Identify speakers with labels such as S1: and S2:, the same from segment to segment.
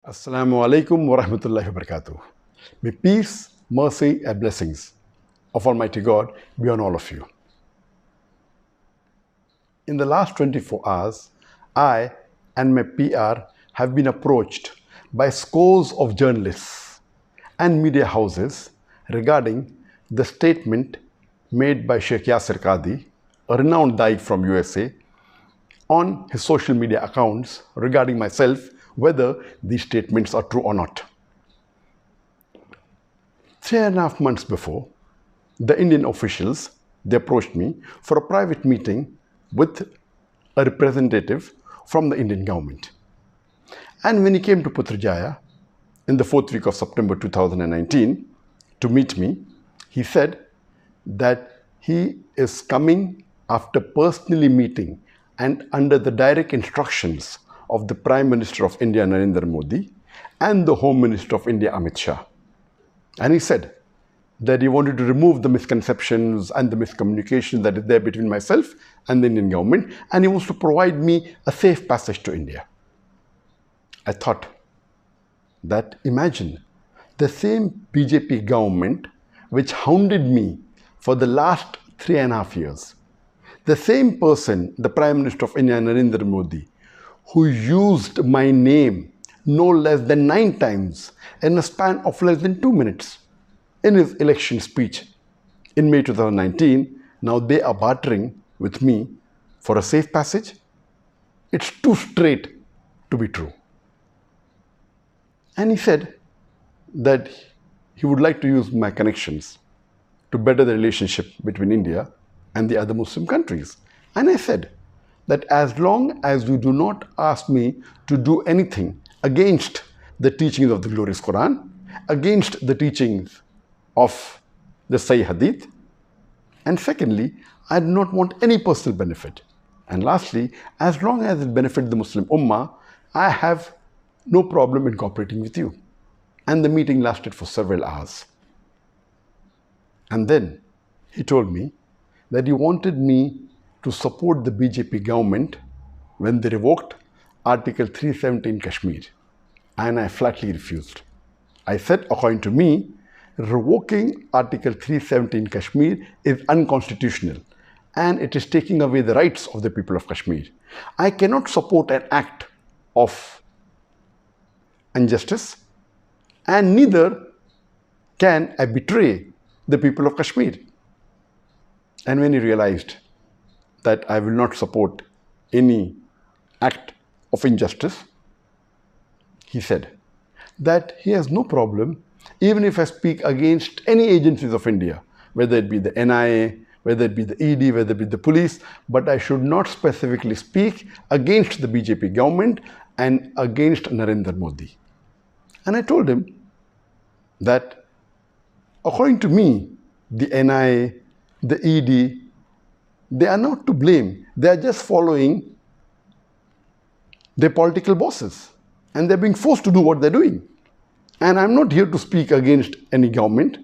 S1: Assalamu alaikum wa rahmatullahi wa barakatuh. May peace, mercy, and blessings of Almighty God be on all of you. In the last 24 hours, I and my PR have been approached by scores of journalists and media houses regarding the statement made by Sheikh Yasir Qadhi, a renowned Daik from USA, on his social media accounts regarding myself, whether these statements are true or not. 3.5 months before, the Indian officials, they approached me for a private meeting with a representative from the Indian government. And when he came to Putrajaya in the 4th week of September 2019 to meet me, he said that he is coming after personally meeting and under the direct instructions of the Prime Minister of India, Narendra Modi, and the Home Minister of India, Amit Shah. And he said that he wanted to remove the misconceptions and the miscommunication that is there between myself and the Indian government, and he wants to provide me a safe passage to India. I thought that imagine the same BJP government which hounded me for the last 3.5 years, the same person, the Prime Minister of India, Narendra Modi, who used my name no less than 9 times in a span of less than 2 minutes in his election speech in May 2019, now they are bartering with me for a safe passage? It's too straight to be true. And he said that he would like to use my connections to better the relationship between India and the other Muslim countries. And I said that as long as you do not ask me to do anything against the teachings of the glorious Quran, against the teachings of the Sahih Hadith, and secondly, I do not want any personal benefit. And lastly, as long as it benefits the Muslim Ummah, I have no problem in cooperating with you. And the meeting lasted for several hours. And then he told me that he wanted me to support the BJP government when they revoked Article 370 in Kashmir. And I flatly refused. I said, according to me, revoking Article 370 in Kashmir is unconstitutional and it is taking away the rights of the people of Kashmir. I cannot support an act of injustice, and neither can I betray the people of Kashmir. And when he realized that I will not support any act of injustice, he said that he has no problem even if I speak against any agencies of India, whether it be the NIA, whether it be the ED, whether it be the police, but I should not specifically speak against the BJP government and against Narendra Modi. And I told him that according to me, the NIA, the ED, they are not to blame. They are just following their political bosses and they're being forced to do what they're doing. And I'm not here to speak against any government.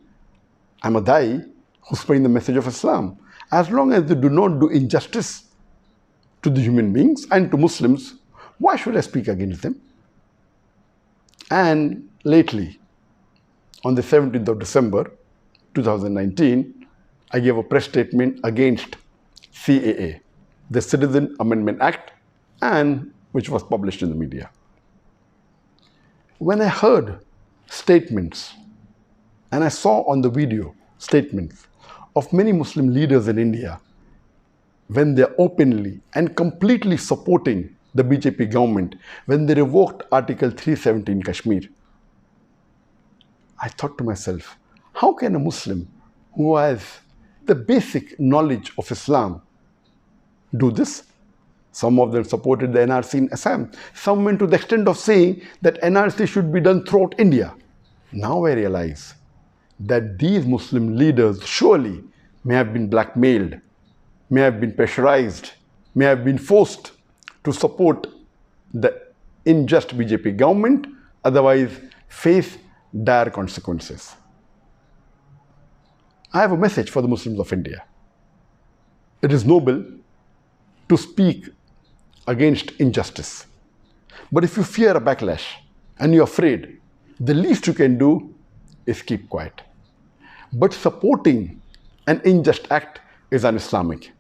S1: I'm a Dai who's spreading the message of Islam. As long as they do not do injustice to the human beings and to Muslims, why should I speak against them? And lately, on the 17th of December 2019, I gave a press statement against CAA, the Citizen Amendment Act, and which was published in the media. When I heard statements and I saw on the video statements of many Muslim leaders in India when they're openly and completely supporting the BJP government when they revoked Article 370 in Kashmir, I thought to myself, how can a Muslim who has the basic knowledge of Islam do this? Some of them supported the NRC in Assam. Some went to the extent of saying that NRC should be done throughout India. Now I realize that these Muslim leaders surely may have been blackmailed, may have been pressurized, may have been forced to support the unjust BJP government, otherwise face dire consequences. I have a message for the Muslims of India. It is noble to speak against injustice. But if you fear a backlash, and you're afraid, the least you can do is keep quiet. But supporting an unjust act is un-Islamic.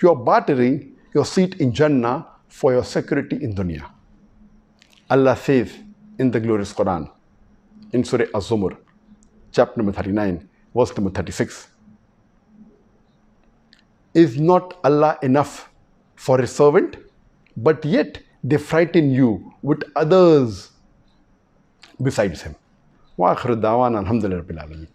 S1: You are bartering your seat in Jannah for your security in dunya. Allah says in the glorious Quran, in Surah Az-Zumur, chapter number 39, verse number 36, is not Allah enough for His servant? But yet they frighten you with others besides Him. Wa akhiru da'wana alhamdulillahi rabbil alamin.